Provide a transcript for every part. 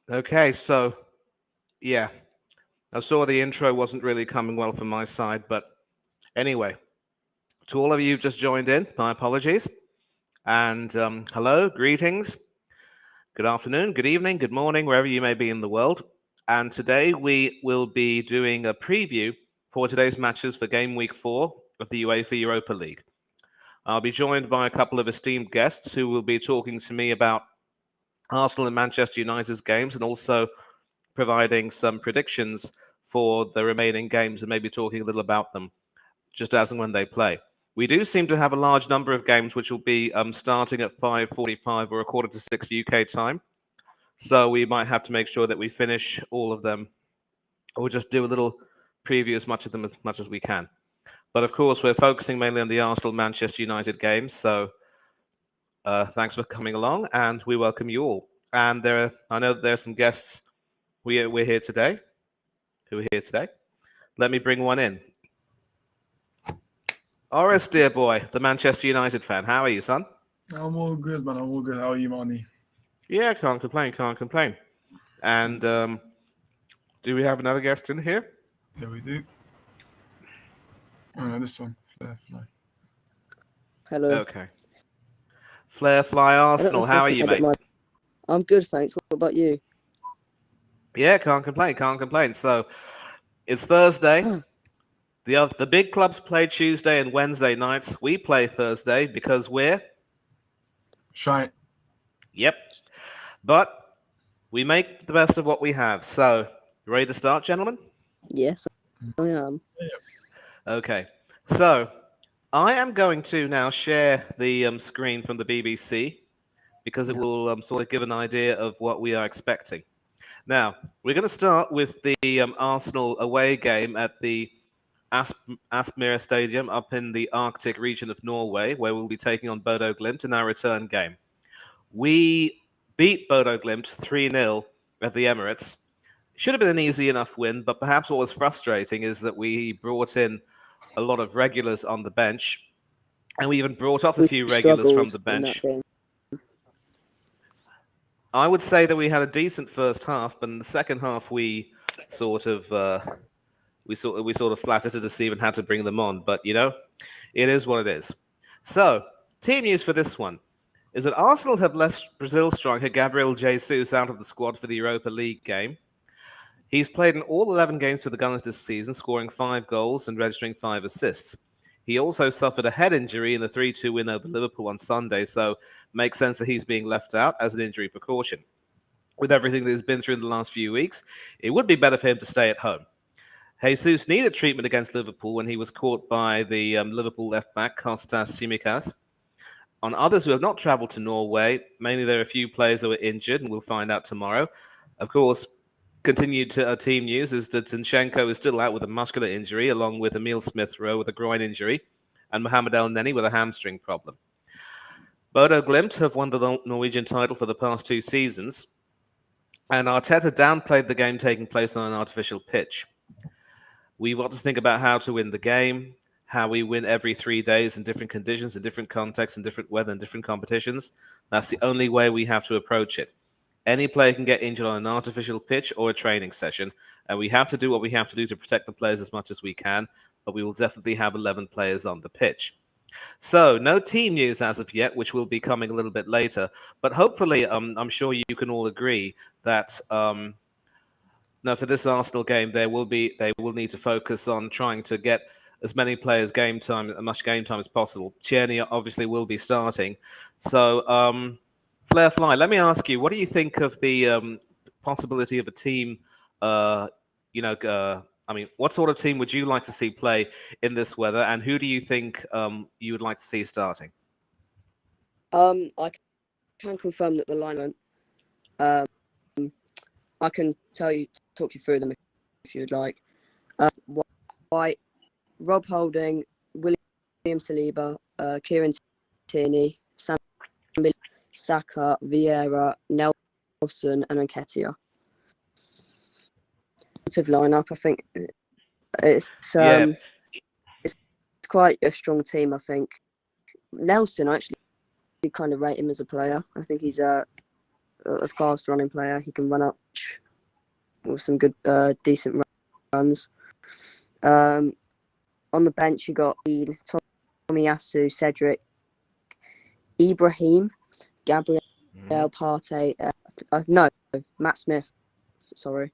Okay, so yeah, I saw the intro wasn't really coming well from my side, but anyway, to all of you who've just joined in, my apologies. And hello, greetings, good afternoon, good evening, good morning, wherever you may be in the world. And today we will be doing a preview for today's matches for game week 4 of the UEFA Europa League. I'll be joined by a couple of esteemed guests who will be talking to me about Arsenal and Manchester United's games and also providing some predictions for the remaining games and maybe talking a little about them just as and when they play. We do seem to have a large number of games which will be starting at 5:45 or a quarter to 6 UK time. So we might have to make sure that we finish all of them or just do a little preview as much of them as much as we can. But of course, we're focusing mainly on the Arsenal-Manchester United games. So thanks for coming along and we welcome you all. And I know that there are some guests we're here today. Who are here today? Let me bring one in. Oris, dear boy, the Manchester United fan. How are you, son? I'm all good, man. I'm all good. How are you, Marnie? Yeah, can't complain, can't complain. And do we have another guest in here? Yeah, we do. Oh, no, this one. Flair Fly. Hello. Okay. Flair Fly Arsenal. How are you, mate? I'm good, thanks. What about you? Yeah, can't complain, can't complain. So it's Thursday. The big clubs play Tuesday and Wednesday nights. We play Thursday because we're Shy. Yep. But we make the best of what we have. So, ready to start, gentlemen? Yes, I am. Okay. So, I am going to now share the screen from the BBC because it will sort of give an idea of what we are expecting. Now, we're going to start with the Arsenal away game at the Aspmyra Stadium up in the Arctic region of Norway, where we'll be taking on Bodo Glimt in our return game. We beat Bodo Glimt 3-0 at the Emirates. Should have been an easy enough win, but perhaps what was frustrating is that we brought in a lot of regulars on the bench, and we even brought off a few regulars from the bench. I would say that we had a decent first half, but in the second half we sort of flattered to deceive and had to bring them on. But it is what it is. So, team news for this one is that Arsenal have left Brazil striker Gabriel Jesus out of the squad for the Europa League game. He's played in all 11 games for the Gunners this season, scoring 5 goals and registering 5 assists. He also suffered a head injury in the 3-2 win over Liverpool on Sunday, so makes sense that he's being left out as an injury precaution. With everything that he's been through in the last few weeks, it would be better for him to stay at home. Jesus needed treatment against Liverpool when he was caught by the Liverpool left-back, Kostas Tsimikas. On others who have not travelled to Norway, mainly there are a few players that were injured, and we'll find out tomorrow. Of course, continued team news is that Zinchenko is still out with a muscular injury, along with Emil Smith-Rowe with a groin injury, and Mohamed El Neni with a hamstring problem. Bodo Glimt have won the Norwegian title for the past 2 seasons, and Arteta downplayed the game taking place on an artificial pitch. We've got to think about how to win the game, how we win every 3 days in different conditions, in different contexts, in different weather, in different competitions. That's the only way we have to approach it. Any player can get injured on an artificial pitch or a training session, and we have to do what we have to do to protect the players as much as we can, but we will definitely have 11 players on the pitch. So, no team news as of yet, which will be coming a little bit later, but hopefully I'm sure you can all agree that now for this Arsenal game, they will need to focus on trying to get as many players as much game time as possible. Tierney obviously will be starting. So, Flair Fly, let me ask you, what do you think of the possibility of a team, what sort of team would you like to see play in this weather, and who do you think you would like to see starting? I can confirm that the lineup, I can talk you through them if you'd like. White, Rob Holding, William Saliba, Kieran Tierney, Sam Saka, Vieira, Nelson, and Nketiah. Lineup, I think it's quite a strong team. I think Nelson actually kind of rate him as a player. I think he's a fast running player. He can run up with some good, decent runs. On the bench, you got Tomiyasu, Cedric, Ibrahim, Gabriel Partey. No, Matt Smith. Sorry.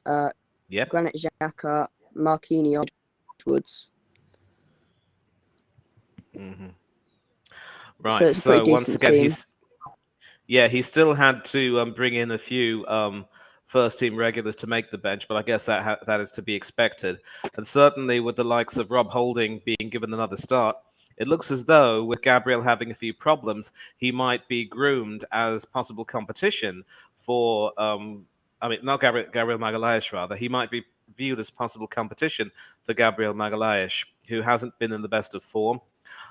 Yep. Granit Xhaka, Marquinhos, Woods. Right. it's a pretty So once decent again, team. he still had to bring in a few first team regulars to make the bench, but I guess that is to be expected. And certainly with the likes of Rob Holding being given another start, it looks as though with Gabriel having a few problems, he might be groomed as possible competition for. I mean, not Gabriel Magalhaes, rather. He might be viewed as possible competition for Gabriel Magalhaes, who hasn't been in the best of form.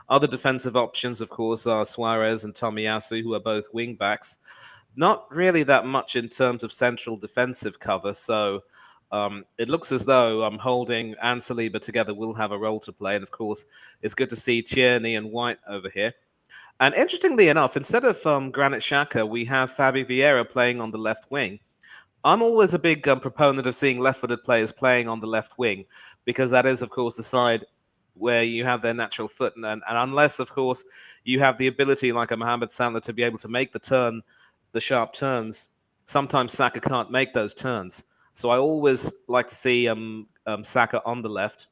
Other defensive options, of course, are Suarez and Tomiyasu, who are both wing backs. Not really that much in terms of central defensive cover, so it looks as though Holding and Saliba together will have a role to play. And of course, it's good to see Tierney and White over here. And interestingly enough, instead of Granit Xhaka, we have Fabi Vieira playing on the left wing. I'm always a big proponent of seeing left-footed players playing on the left wing because that is, of course, the side where you have their natural foot. And unless, of course, you have the ability like a Mohamed Salah to be able to make the sharp turns, sometimes Saka can't make those turns. So I always like to see Saka on the left,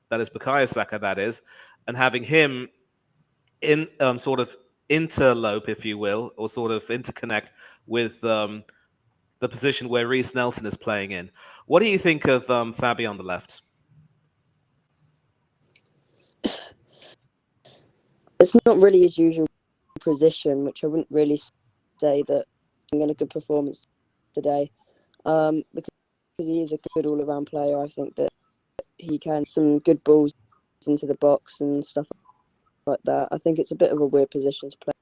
that is Bukayo Saka, that is, and having him in sort of interlope, if you will, or sort of interconnect with the position where Reece Nelson is playing in. What do you think of Fabi on the left? It's not really his usual position, which I wouldn't really say that I'm in a good performance today. Because he is a good all-around player. I think that he can some good balls into the box and stuff like that. I think it's a bit of a weird position to play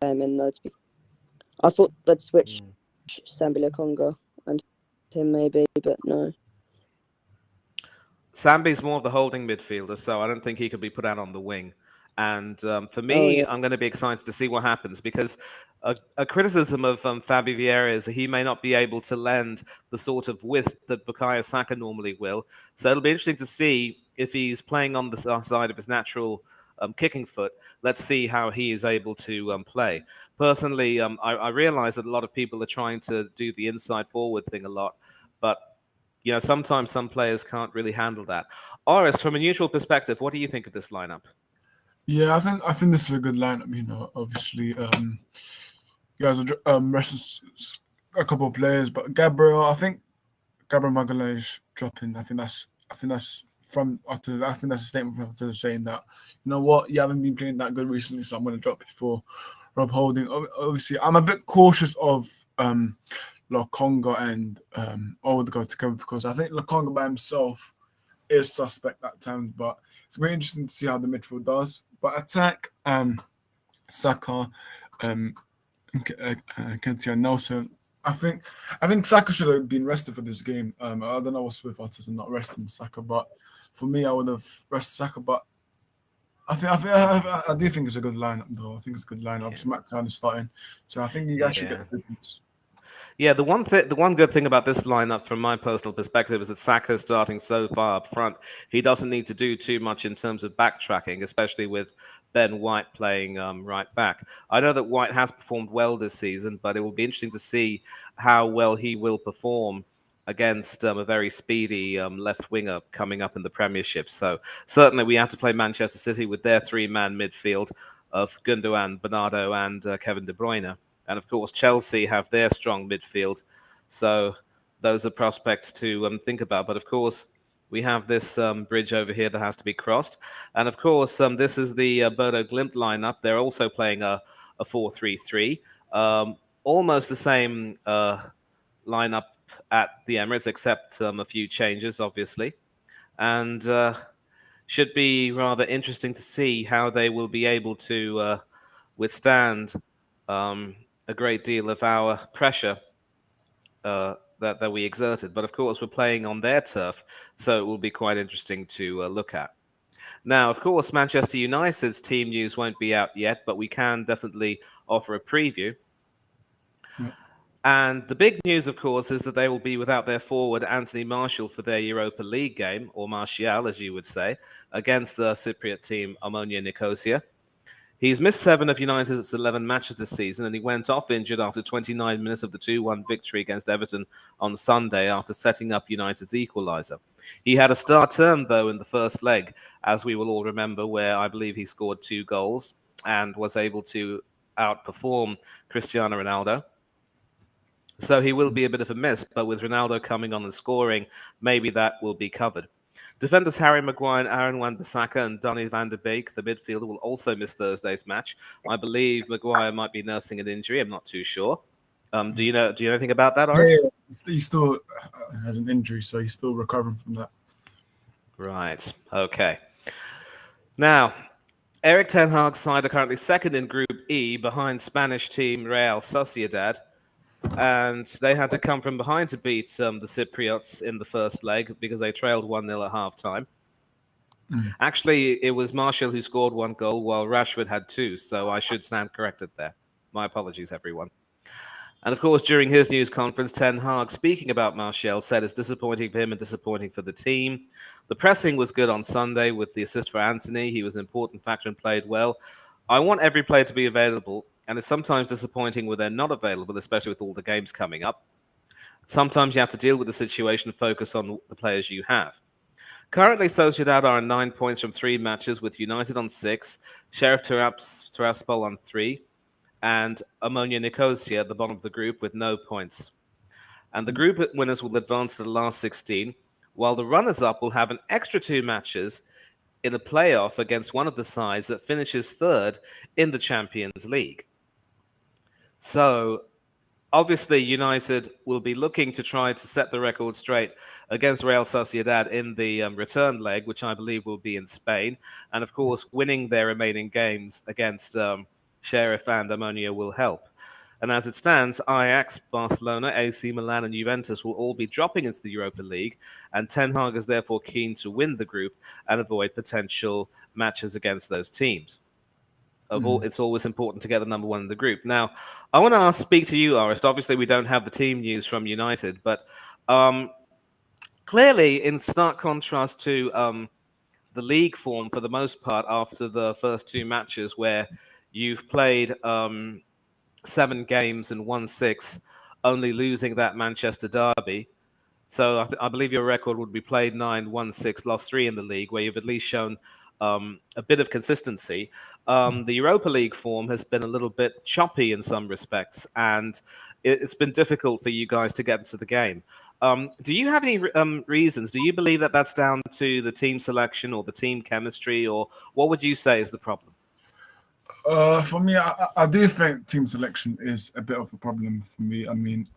him in, though. I thought they'd switch Sambi Lokonga and him maybe, but no. Sambi's more of the holding midfielder, so I don't think he could be put out on the wing. And for me, I'm going to be excited to see what happens because a criticism of Fabi Vieira is that he may not be able to lend the sort of width that Bukayo Saka normally will. So it'll be interesting to see if he's playing on the side of his natural kicking foot. Let's see how he is able to play. Personally, I realize that a lot of people are trying to do the inside forward thing a lot, but sometimes some players can't really handle that. Oris, from a neutral perspective, what do you think of this lineup? Yeah, I think this is a good lineup. Obviously, you guys are resting a couple of players, but I think Gabriel Magalhaes dropping. I think that's a statement from after saying that what, you haven't been playing that good recently, so I'm going to drop you for Rob Holding. Obviously, I'm a bit cautious of Lokonga and Odegaard together because I think Lokonga by himself is suspect at times, but it's very interesting to see how the midfield does. But attack, Saka, Kentia Nelson. I think Saka should have been rested for this game. I don't know what's with us and not resting Saka, but for me, I would have rested Saka. But I do think it's a good lineup, though. I think it's a good lineup. Obviously, Matt Turner starting, so I think you guys should get the difference. Yeah, the one good thing about this lineup, from my personal perspective, is that Saka is starting so far up front. He doesn't need to do too much in terms of backtracking, especially with Ben White playing right back. I know that White has performed well this season, but it will be interesting to see how well he will perform against a very speedy left winger coming up in the Premiership. So certainly we have to play Manchester City with their three-man midfield of Gundogan, Bernardo, and Kevin De Bruyne. And of course, Chelsea have their strong midfield. So those are prospects to think about. But of course, we have this bridge over here that has to be crossed. And of course, this is the Bodo Glimt lineup. They're also playing a 4-3-3. Almost the same lineup at the Emirates, except a few changes, obviously. And should be rather interesting to see how they will be able to withstand a great deal of our pressure that we exerted. But of course, we're playing on their turf, so it will be quite interesting to look at. Now, of course, Manchester United's team news won't be out yet, but we can definitely offer a preview. Yeah. And the big news, of course, is that they will be without their forward Anthony Martial for their Europa League game, or Martial, as you would say, against the Cypriot team Omonia Nicosia. He's missed 7 of United's 11 matches this season, and he went off injured after 29 minutes of the 2-1 victory against Everton on Sunday after setting up United's equaliser. He had a star turn, though, in the first leg, as we will all remember, where I believe he scored 2 goals and was able to outperform Cristiano Ronaldo. So he will be a bit of a miss, but with Ronaldo coming on and scoring, maybe that will be covered. Defenders Harry Maguire, Aaron Wan-Bissaka, and Donny van der Beek, the midfielder, will also miss Thursday's match. I believe Maguire might be nursing an injury. I'm not too sure. Do you know anything about that, Yeah, Orest? he still has an injury, so he's still recovering from that. Right. Okay. Now, Eric Ten Hag's side are currently second in Group E behind Spanish team Real Sociedad, and they had to come from behind to beat the Cypriots in the first leg because they trailed 1-0 at half-time. Actually, it was Martial who scored 1 goal while Rashford had 2, so I should stand corrected there. My apologies, everyone. And of course, during his news conference, Ten Hag, speaking about Martial, said it's disappointing for him and disappointing for the team. The pressing was good on Sunday with the assist for Anthony. He was an important factor and played well. I want every player to be available, and it's sometimes disappointing when they're not available, especially with all the games coming up. Sometimes you have to deal with the situation and focus on the players you have. Currently, Sociedad are on 9 points from 3 matches, with United on 6, Sheriff Tiraspol on 3, and Omonia Nicosia at the bottom of the group with no points. And the group winners will advance to the last 16, while the runners-up will have an extra 2 matches in a playoff against one of the sides that finishes third in the Champions League. So, obviously, United will be looking to try to set the record straight against Real Sociedad in the return leg, which I believe will be in Spain. And, of course, winning their remaining games against Sheriff and Omonia will help. And as it stands, Ajax, Barcelona, AC Milan, and Juventus will all be dropping into the Europa League, and Ten Hag is therefore keen to win the group and avoid potential matches against those teams. It's always important to get the number 1 in the group. Now, I want to speak to you, Orest. Obviously, we don't have the team news from United, but clearly, in stark contrast to the league form for the most part after the first 2 matches where you've played 7 games and won 6, only losing that Manchester derby. So I believe your record would be played 9, won 6, lost 3 in the league, where you've at least shown a bit of consistency. The Europa League form has been a little bit choppy in some respects, and it's been difficult for you guys to get into the game. Do you have any reasons? Do you believe that that's down to the team selection or the team chemistry, or what would you say is the problem? For me, I do think team selection is a bit of a problem for me. I mean,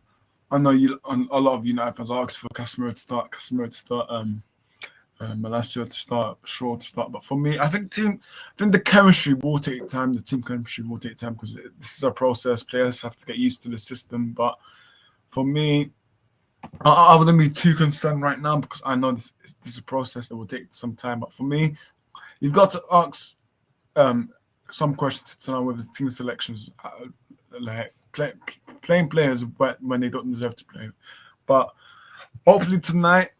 I know a lot of United fans asked for Casemiro to start, Malacia to start, Shaw to start. But for me, I think the chemistry will take time. The team chemistry will take time because this is a process. Players have to get used to the system. But for me, I wouldn't be too concerned right now because I know this is a process that will take some time. But for me, you've got to ask some questions to know with the team selections, like playing players when they don't deserve to play. But hopefully tonight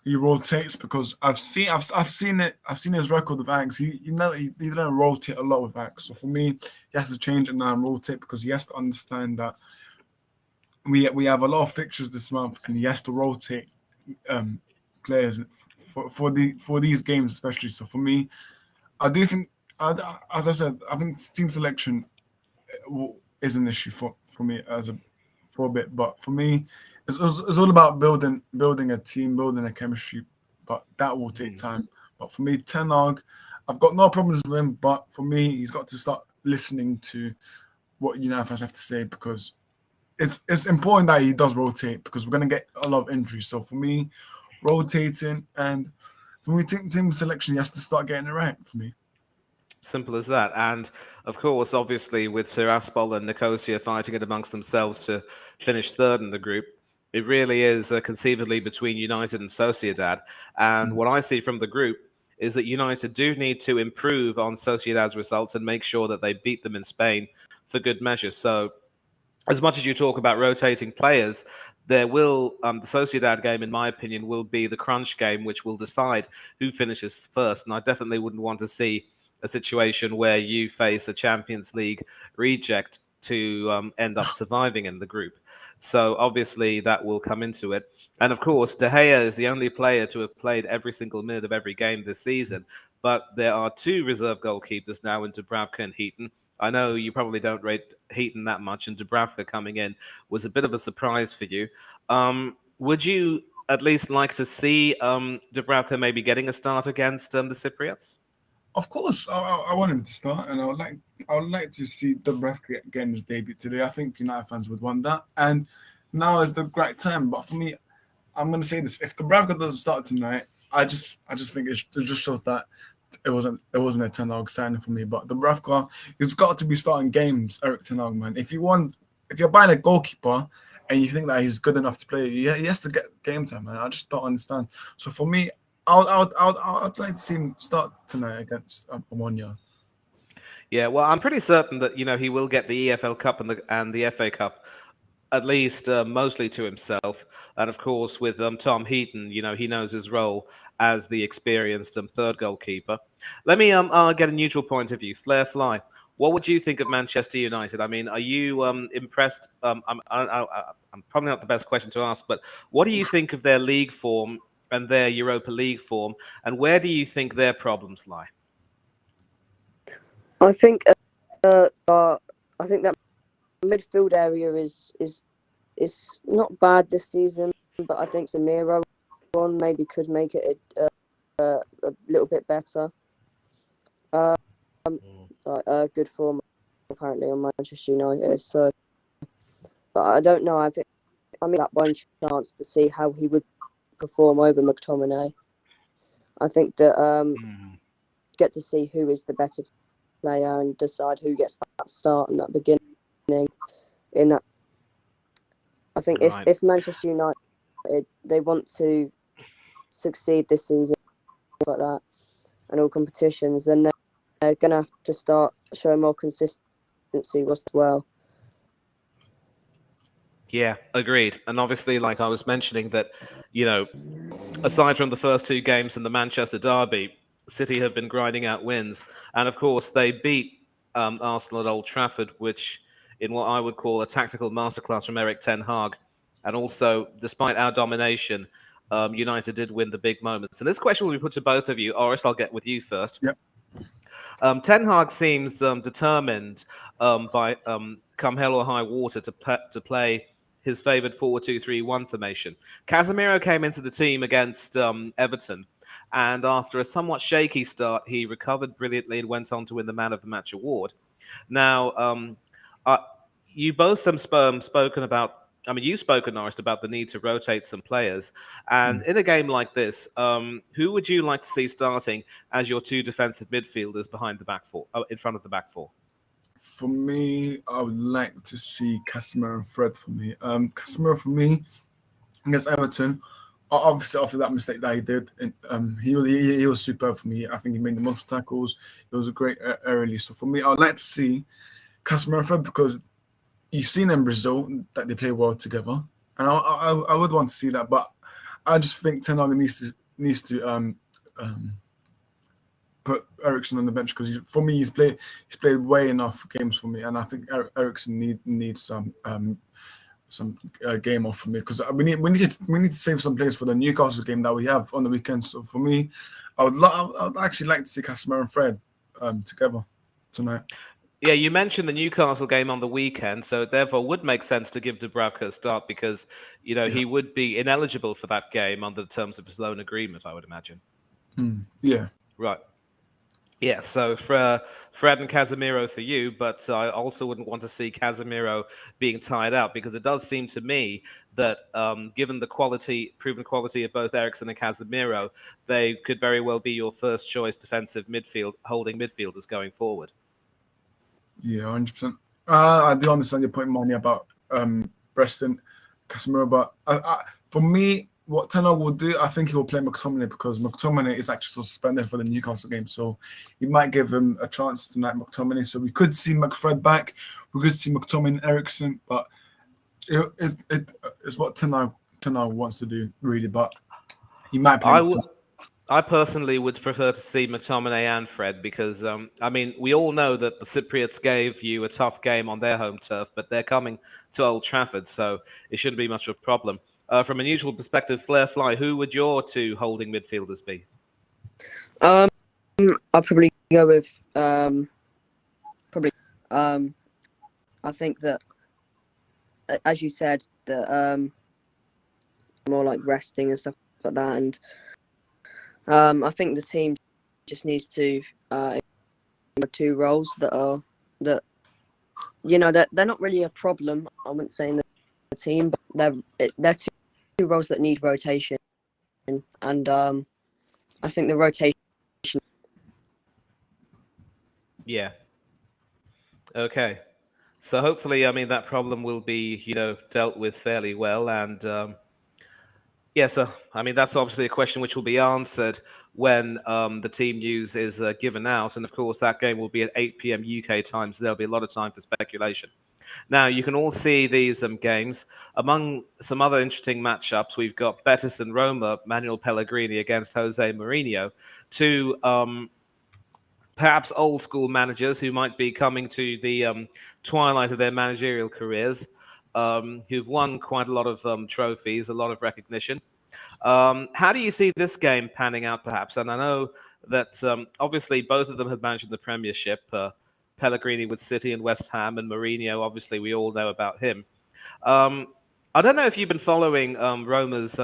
he rotates because I've seen his record with Ajax. He didn't rotate a lot with Ajax. So for me, he has to change it now and rotate because he has to understand that we have a lot of fixtures this month and he has to rotate players for these games especially. So for me, I do think, as I said, I think team selection is an issue for me for a bit. But for me, it's all about building a team, building a chemistry. But that will take time. But for me, Ten Hag, I've got no problems with him. But for me, he's got to start listening to what United fans have to say because it's important that he does rotate because we're going to get a lot of injuries. So for me, rotating and for me, team selection, he has to start getting it right for me. Simple as that. And of course, obviously, with Tiraspol and Nicosia fighting it amongst themselves to finish third in the group, it really is conceivably between United and Sociedad. And what I see from the group is that United do need to improve on Sociedad's results and make sure that they beat them in Spain for good measure. So as much as you talk about rotating players, there will the Sociedad game, in my opinion, will be the crunch game, which will decide who finishes first. And I definitely wouldn't want to see a situation where you face a Champions League reject to end up surviving in the group. So obviously that will come into it. And of course, De Gea is the only player to have played every single minute of every game this season. But there are two reserve goalkeepers now in Dubravka and Heaton. I know you probably don't rate Heaton that much, and Dubravka coming in was a bit of a surprise for you. Would you at least like to see Dubravka maybe getting a start against the Cypriots? Of course, I want him to start, and I would like to see the ref getting his debut today. I think United fans would want that, and now is the right time. But for me, I'm going to say this: if the Bravka doesn't start tonight, I just think it just shows that it wasn't a Ten Hag signing for me. But the Bravka, he's got to be starting games, Eric Ten Hag, man. If you're buying a goalkeeper and you think that he's good enough to play, he has to get game time, man. I just don't understand. So for me, I'd like to see him start tonight against Omonia. Yeah, well, I'm pretty certain that he will get the EFL Cup and the FA Cup, at least mostly to himself. And of course, with Tom Heaton, he knows his role as the experienced third goalkeeper. Let me get a neutral point of view. Flair Fly, what would you think of Manchester United? I mean, are you impressed? I'm probably not the best question to ask, but what do you think of their league form and their Europa League form, and where do you think their problems lie? I think that midfield area is not bad this season, but I think Samiro on maybe could make it a little bit better. Good form apparently on Manchester United. So, but I don't know. I that one chance to see how he would perform over McTominay. I think that get to see who is the better player and decide who gets that start and that beginning in that. I think if Manchester United they want to succeed this season like that and all competitions, then they're going to have to start showing more consistency as well. Yeah, agreed. And obviously, like I was mentioning, that aside from the first two games in the Manchester derby, City have been grinding out wins, and of course they beat Arsenal at Old Trafford, which in what I would call a tactical masterclass from Eric Ten Hag. And also, despite our domination, United did win the big moments. And this question will be put to both of you. Orest, I'll get with you first. Yep. Ten Hag seems determined by come hell or high water to play his favoured 4-2-3-1 formation. Casemiro came into the team against Everton, and after a somewhat shaky start, he recovered brilliantly and went on to win the Man of the Match award. Now, you both have spoken about. I mean, you've spoken, Norris, about the need to rotate some players. And in a game like this, who would you like to see starting as your two defensive midfielders behind the back four, in front of the back four? For me, I would like to see Casemiro and Fred for me. Casemiro for me against Everton, obviously after that mistake that he did, he was superb for me. I think he made the most tackles. It was a great early. So for me, I would like to see Casemiro and Fred because you've seen in Brazil that they play well together, and I would want to see that. But I just think Ten Hag needs to put Eriksen on the bench because for me he's played way enough games for me, and I think Eriksen needs some game off for me because we need to save some players for the Newcastle game that we have on the weekend. So for me, I would actually like to see Casemiro and Fred together tonight. Yeah, you mentioned the Newcastle game on the weekend, so it therefore would make sense to give Dubravka a start because, he would be ineligible for that game under the terms of his loan agreement, I would imagine. Yeah. Right. Yeah, so for Fred and Casemiro for you, but I also wouldn't want to see Casemiro being tied out because it does seem to me that given the proven quality of both Eriksen and Casemiro, they could very well be your first choice defensive holding midfielders going forward. Yeah, 100%. I do understand your point, Manny, about Preston, Casemiro, but for me, what Tenor will do, I think he will play McTominay because McTominay is actually suspended for the Newcastle game, so he might give him a chance tonight, McTominay. So we could see McFred back, we could see McTominay and Ericsson, but it's what Tenor wants to do really. But he might play McTominay. I personally would prefer to see McTominay and Fred because, I mean, we all know that the Cypriots gave you a tough game on their home turf, but they're coming to Old Trafford, so it shouldn't be much of a problem. From a neutral perspective, Flair Fly, who would your two holding midfielders be? I'll probably go with I think that, as you said, that more like resting and stuff like that, and I think the team just needs to two roles that they're not really a problem. I wouldn't say in the team, but they're two roles that need rotation, and I think the rotation. Yeah. Okay. So hopefully, I mean, that problem will be, dealt with fairly well. And yeah, so I mean, that's obviously a question which will be answered when the team news is given out. And of course, that game will be at 8 p.m. UK time, so there'll be a lot of time for speculation. Now, you can all see these games. Among some other interesting matchups, we've got Betis and Roma, Manuel Pellegrini against Jose Mourinho, two perhaps old school managers who might be coming to the twilight of their managerial careers, who've won quite a lot of trophies, a lot of recognition. How do you see this game panning out, perhaps? And I know that obviously both of them have managed in the Premiership. Pellegrini with City and West Ham, and Mourinho, obviously, we all know about him. I don't know if you've been following Roma's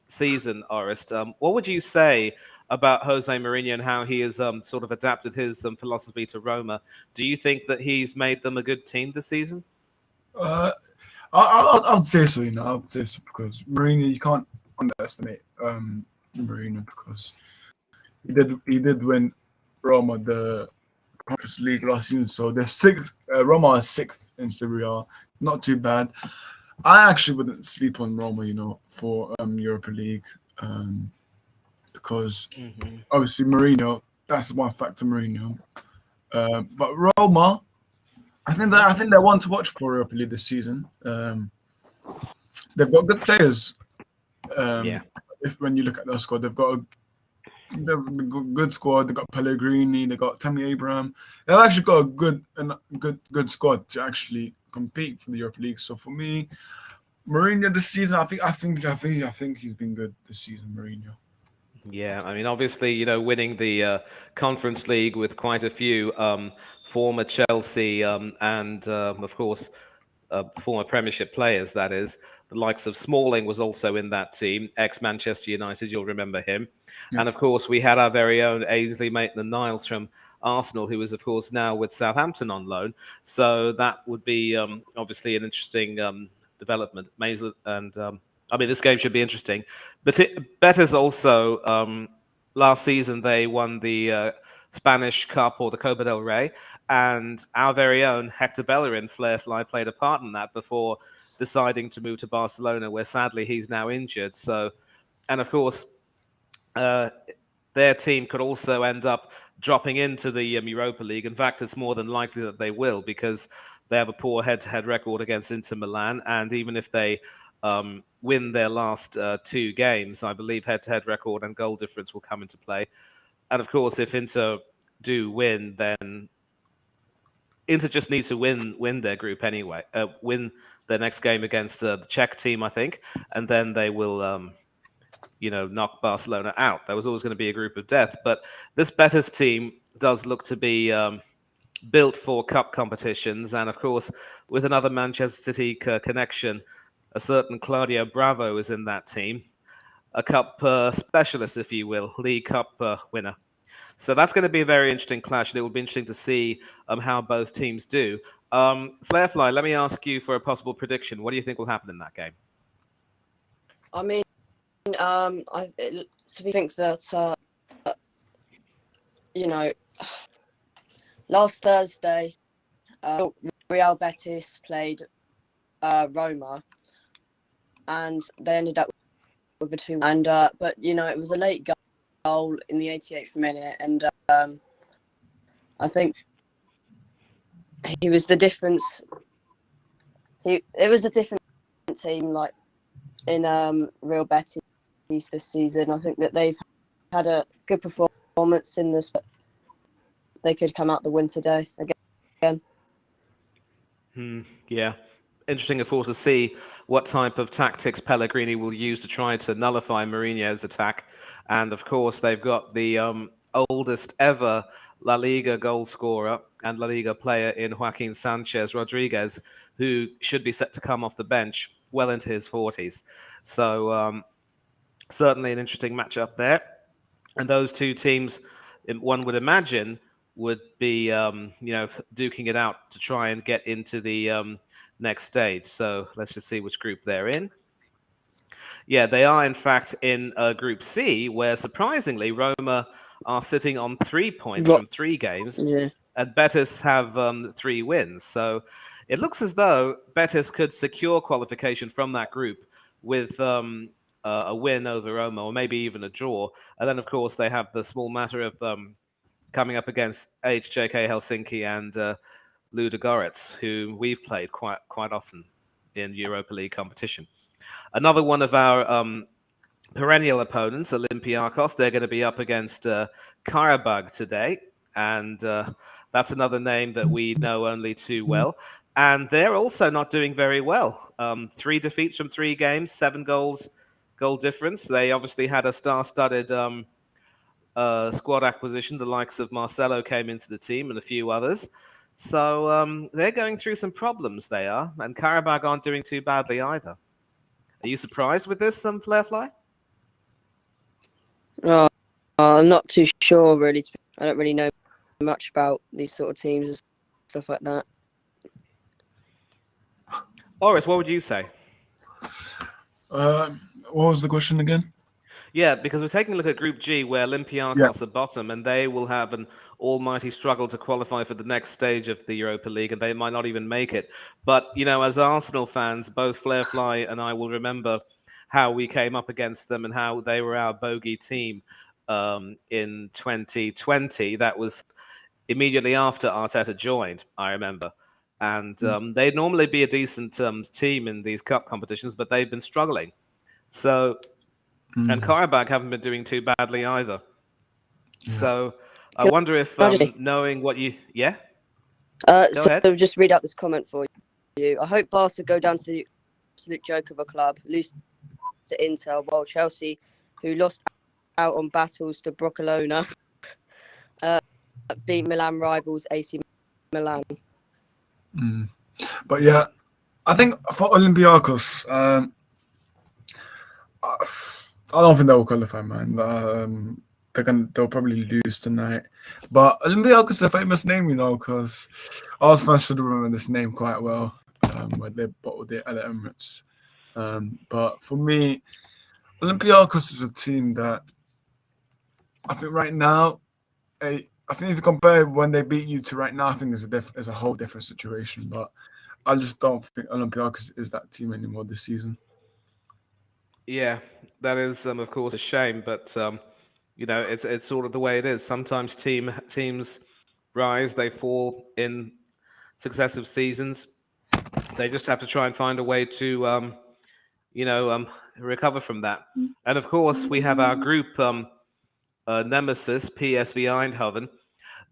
season, Orest. What would you say about Jose Mourinho and how he has sort of adapted his philosophy to Roma? Do you think that he's made them a good team this season? I'd say so. I would say so because Mourinho, you can't underestimate Mourinho because he did win Roma the Conference League last season, so they're sixth. Roma is sixth in Serie A, not too bad. I actually wouldn't sleep on Roma, for Europa League, because obviously Mourinho. That's one factor, Mourinho. But Roma, I think they're one to watch for Europa League this season. They've got good players. When you look at their squad, they've got a good squad. They got Pellegrini. They got Tammy Abraham. They've actually got a good squad to actually compete for the Europa League. So for me, Mourinho this season, I think he's been good this season, Mourinho. Yeah, I mean, obviously, winning the Conference League with quite a few former Chelsea and, of course, former Premiership players, that is. The likes of Smalling was also in that team, ex-Manchester United, you'll remember him. Yeah. And, of course, we had our very own Ainsley Maitland-Niles from Arsenal, who is, of course, now with Southampton on loan. So that would be, obviously, an interesting development. Maitland and... this game should be interesting. But Betis also, last season, they won the Spanish Cup or the Copa del Rey, and our very own Hector Bellerin, Flair Fly, played a part in that before deciding to move to Barcelona, where sadly he's now injured. So, and of course, their team could also end up dropping into the Europa League. In fact, it's more than likely that they will because they have a poor head-to-head record against Inter Milan, and even if they win their last two games, I believe head-to-head record and goal difference will come into play. And of course, if Inter do win, then Inter just need to win their group anyway, win their next game against the Czech team, I think, and then they will, knock Barcelona out. There was always going to be a group of death, but this Betis team does look to be built for cup competitions, and of course, with another Manchester City connection, a certain Claudio Bravo is in that team, a cup specialist, if you will, League Cup winner. So that's going to be a very interesting clash, and it will be interesting to see how both teams do. Flairfly, let me ask you for a possible prediction. What do you think will happen in that game? I mean, I think that last Thursday, Real Betis played Roma, and they ended up with a 2, and but it was a late goal in the 88th minute, and I think he was the difference. It was a different team, like in Real Betis this season. I think that they've had a good performance in this, but they could come out the win today again. Yeah. Interesting, of course, to see what type of tactics Pellegrini will use to try to nullify Mourinho's attack. And of course, they've got the oldest ever La Liga goal scorer and La Liga player in Joaquin Sanchez Rodriguez, who should be set to come off the bench well into his 40s. So certainly an interesting matchup there. And those two teams, one would imagine, would be duking it out to try and get into the next stage. So let's just see which group they're in. Yeah, they are in fact in Group C, where surprisingly Roma are sitting on 3 points from 3 games, Yeah. and Betis have 3 wins. So it looks as though Betis could secure qualification from that group with a win over Roma, or maybe even a draw. And then, of course, they have the small matter of coming up against HJK Helsinki and Ludogorets, who we've played quite often in Europa League competition. Another one of our perennial opponents, Olympiacos, they're going to be up against Karabag today, and that's another name that we know only too well. And they're also not doing very well. 3 defeats from 3 games, 7 goal difference. They obviously had a star-studded squad acquisition. The likes of Marcelo came into the team and a few others. So they're going through some problems, they are. And Karabag aren't doing too badly either. Are you surprised with this, Flarefly? Oh, I'm not too sure, really. I don't really know much about these sort of teams and stuff like that. Oris, what would you say? What was the question again? Yeah, because we're taking a look at Group G, where Olympiacos are bottom, and they will have an almighty struggle to qualify for the next stage of the Europa League, and they might not even make it. But, as Arsenal fans, both Flarefly and I will remember how we came up against them and how they were our bogey team in 2020. That was immediately after Arteta joined, I remember. And they'd normally be a decent team in these cup competitions, but they've been struggling. So... And Karabag haven't been doing too badly either. Yeah. So I wonder if knowing what you... Yeah? Go ahead. So just read out this comment for you. I hope Barca go down to the absolute joke of a club, lose to Inter, while Chelsea, who lost out on battles to Barcelona, beat Milan rivals AC Milan. But yeah, I think for Olympiacos, I don't think they'll qualify, man. They'll probably lose tonight. But Olympiacos is a famous name, because Arsenal fans should remember this name quite well, where they bottled it at the Emirates. But for me, Olympiacos is a team that I think right now, I think if you compare when they beat you to right now, I think it's a whole different situation. But I just don't think Olympiacos is that team anymore this season. Yeah, that is, of course, a shame, but it's sort of the way it is. Sometimes teams rise, they fall in successive seasons. They just have to try and find a way to, recover from that. And of course, we have our group nemesis, PSV Eindhoven.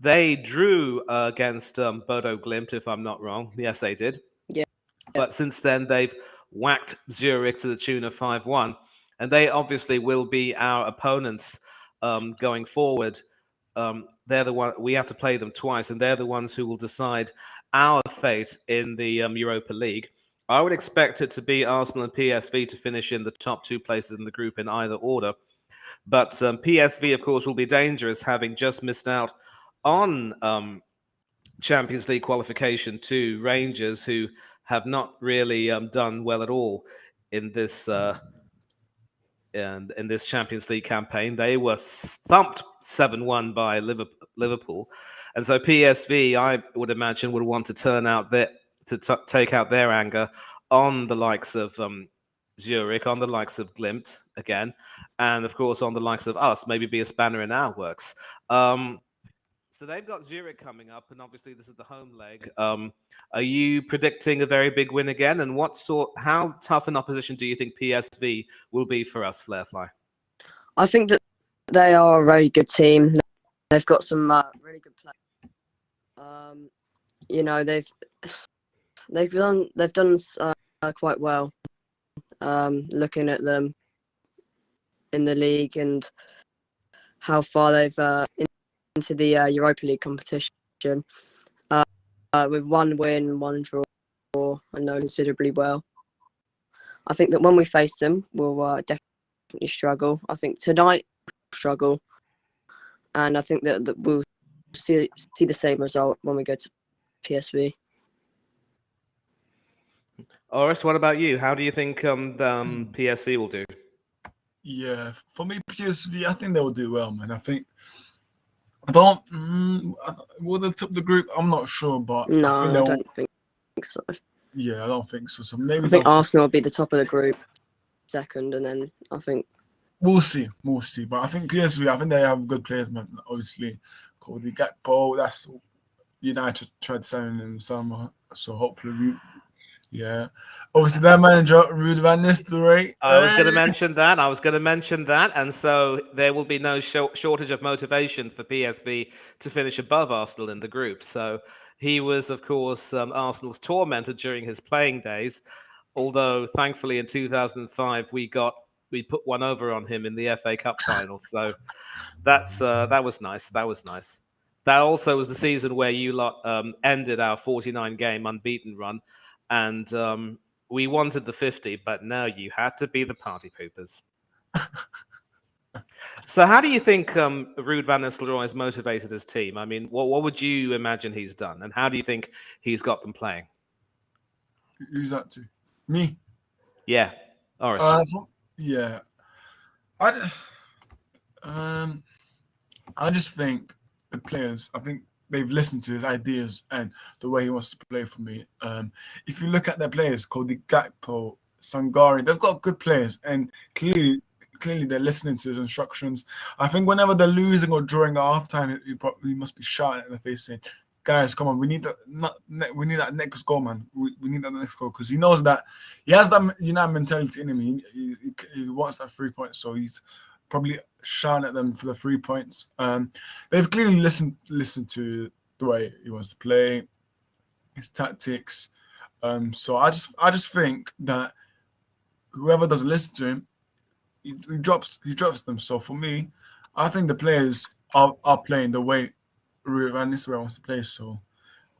They drew against Bodo Glimt, if I'm not wrong. Yes, they did. Yeah. But since then, they've whacked Zurich to the tune of 5-1. And they obviously will be our opponents going forward. They're the one we have to play them twice, and they're the ones who will decide our fate in the Europa League. I would expect it to be Arsenal and PSV to finish in the top 2 places in the group in either order. But PSV, of course, will be dangerous, having just missed out on Champions League qualification to Rangers, who have not really done well at all in this in this Champions League campaign. They were thumped 7-1 by Liverpool, and so PSV, I would imagine, would want to turn out take out their anger on the likes of Zurich, on the likes of Glimt, again, and of course on the likes of us, maybe be a spanner in our works. So they've got Zurich coming up, and obviously this is the home leg. Are you predicting a very big win again? And how tough an opposition do you think PSV will be for us, Flarefly? I think that they are a very good team. They've got some really good players. You know, they've done quite well. Looking at them in the league and how far they've into the Europa League competition, with 1 win, 1 draw, and known considerably well. I think that when we face them, we'll definitely struggle. I think tonight we'll struggle, and I think that we'll see the same result when we go to PSV. Orest, what about you? How do you think PSV will do? Yeah, for me, PSV, I think they will do well, man. I think I don't. Will they top the group? I'm not sure, but No, I don't think so. Yeah, I don't think so. So maybe I think Arsenal will be the top of the group, second, and then I think we'll see. We'll see. But I think PSV, I think they have good players, man. Obviously, Cody Gakpo. That's United tried signing him some. So hopefully, yeah. Obviously, their manager Ruud van Nistelrooy. I was going to mention that. And so there will be no shortage of motivation for PSV to finish above Arsenal in the group. So he was, of course, Arsenal's tormentor during his playing days. Although, thankfully, in 2005, we put one over on him in the FA Cup final. So that was nice. That was nice. That also was the season where you lot ended our 49-game unbeaten run. And we wanted the 50, but no, you had to be the party poopers. So how do you think Ruud van Nistelrooy has motivated his team? I mean, what would you imagine he's done? And how do you think he's got them playing? Who's that to? Me? Yeah. Yeah. I just think the players, I think they've listened to his ideas and the way he wants to play for me. If you look at their players, Cody Gakpo, Sangari, they've got good players, and clearly they're listening to his instructions. I think whenever they're losing or drawing at halftime, he must be shouting at their face saying, "Guys, come on, we need that next goal, man. We need that next goal," because he knows that he has that United mentality in him. He wants that 3 points, so he's probably shouting at them for the 3 points. They've clearly listened to the way he wants to play, his tactics. So I just think that whoever doesn't listen to him, he drops them. So for me, I think the players are playing the way Ruud van Nistelrooy wants to play. So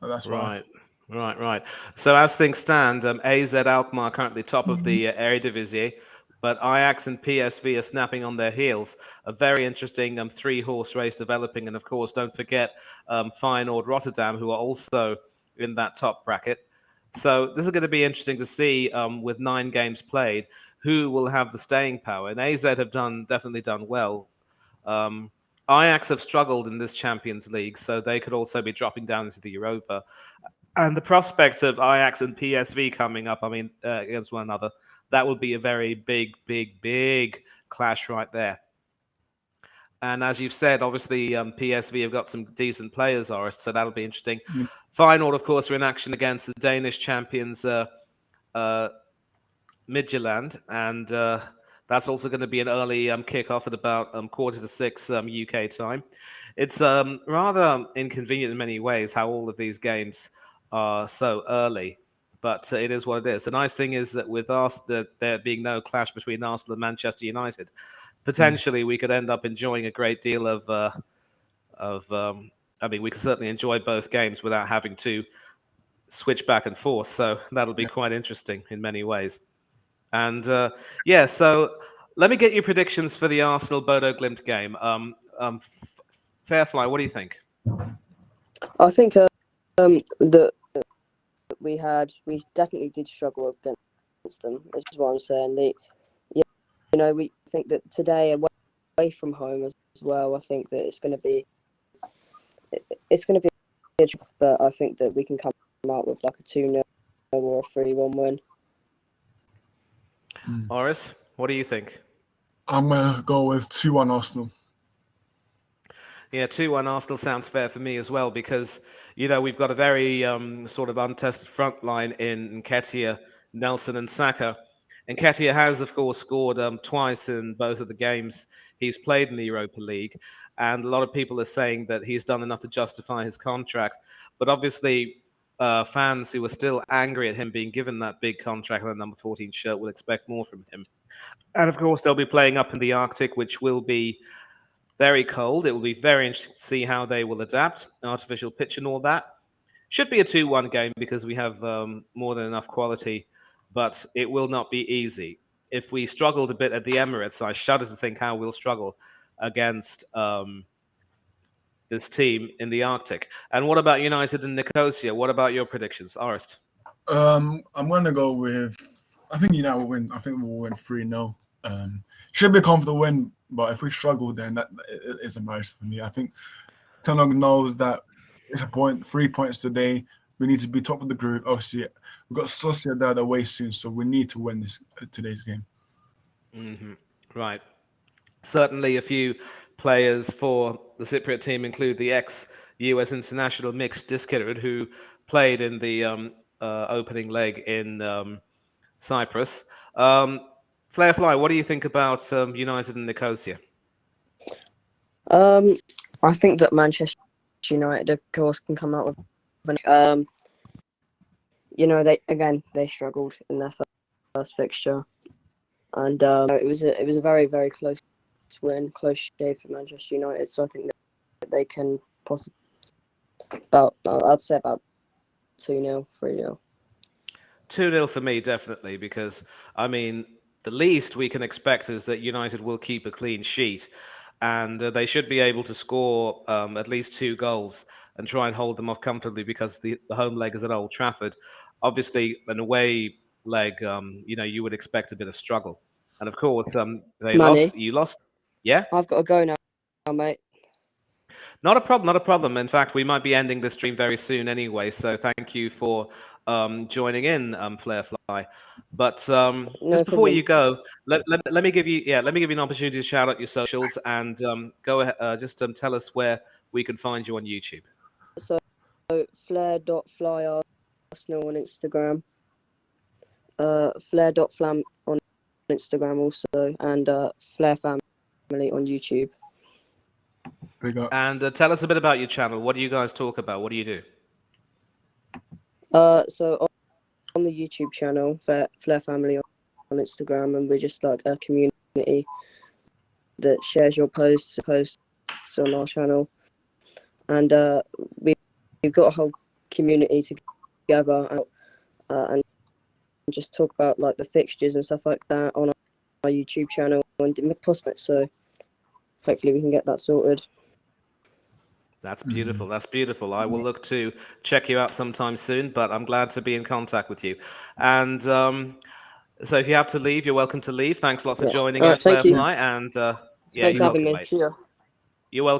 that's right. Right. So as things stand, AZ Alkmaar currently top of the Eredivisie, but Ajax and PSV are snapping on their heels. A very interesting 3-horse race developing, and of course, don't forget Feyenoord Rotterdam, who are also in that top bracket. So this is going to be interesting to see with 9 games played, who will have the staying power. And AZ have definitely done well. Ajax have struggled in this Champions League, so they could also be dropping down into the Europa. And the prospect of Ajax and PSV coming up, against one another, that would be a very big clash right there. And as you've said, obviously PSV have got some decent players, Orest, so that'll be interesting. Feyenoord, of course, are in action against the Danish champions Midtjylland, and that's also going to be an early kickoff at about 5:45 UK time. It's rather inconvenient in many ways how all of these games are so early, but it is what it is. The nice thing is that with there being no clash between Arsenal and Manchester United, potentially we could end up enjoying a great deal we could certainly enjoy both games without having to switch back and forth. So that'll be quite interesting in many ways. And so let me get your predictions for the Arsenal Bodo Glimt game. Fairfly, what do you think? I think that we definitely did struggle against them. This is what I'm saying. We think that today away from home as well. I think that it's going to be a trick, but I think that we can come out with like a 2-0 or a 3-1 win. Orest, what do you think? I'm gonna go with 2-1 Arsenal. Yeah, 2-1 Arsenal sounds fair for me as well because, we've got a very sort of untested front line in Nketiah, Nelson, and Saka. Nketiah has, of course, scored twice in both of the games he's played in the Europa League. And a lot of people are saying that he's done enough to justify his contract. But obviously, fans who are still angry at him being given that big contract and the number 14 shirt will expect more from him. And of course, they'll be playing up in the Arctic, which will be very cold. It will be very interesting to see how they will adapt, artificial pitch and all that. Should be a 2-1 game because we have more than enough quality, but it will not be easy. If we struggled a bit at the Emirates, I shudder to think how we'll struggle against this team in the Arctic. And what about United and Nicosia? What about your predictions, Arist? I'm gonna go with. I think United will win. I think we'll win 3-0. Should be a comfortable win, but if we struggle, then that is embarrassing for me. I think Ten Hag knows that it's a point, 3 points today. We need to be top of the group. Obviously, we've got Sociedad away soon, so we need to win today's game. Mm-hmm. Right. Certainly, a few players for the Cypriot team include the ex-US international Mix Diskirud, who played in the opening leg in Cyprus. Flair Fly, what do you think about United and Nicosia? I think that Manchester United, of course, can come out with. They struggled in their first fixture, and it was a very, very close win, close shave for Manchester United. So I think that they can possibly I'd say about 2-0, 3-0. 2-0 for me, definitely, because, I mean, the least we can expect is that United will keep a clean sheet, and they should be able to score at least 2 goals and try and hold them off comfortably because the home leg is at Old Trafford. Obviously, an away leg, you would expect a bit of struggle. And of course, they Manny, lost. You lost. Yeah? I've got to go now, mate. Not a problem, not a problem. In fact, we might be ending the stream very soon anyway, so thank you for joining in, Flair Fly. But No just before problem. you go, let me give you an opportunity to shout out your socials and go ahead, just tell us where we can find you on YouTube. So flair.fly Arsenal on Instagram, flair.flam on Instagram also, and Flair Family on YouTube. Big up. And tell us a bit about your channel. What do you guys talk about? What do you do? So on the YouTube channel, Flair Family on Instagram, and we're just like a community that shares your posts on our channel, and we've got a whole community together and just talk about like the fixtures and stuff like that on our YouTube channel and prospects. So hopefully we can get that sorted. That's beautiful. That's beautiful. I will look to check you out sometime soon, but I'm glad to be in contact with you. And so if you have to leave, you're welcome to leave. Thanks a lot for joining in, Thank you. Flairfly. And Thanks for having me. mate. See ya. You're welcome.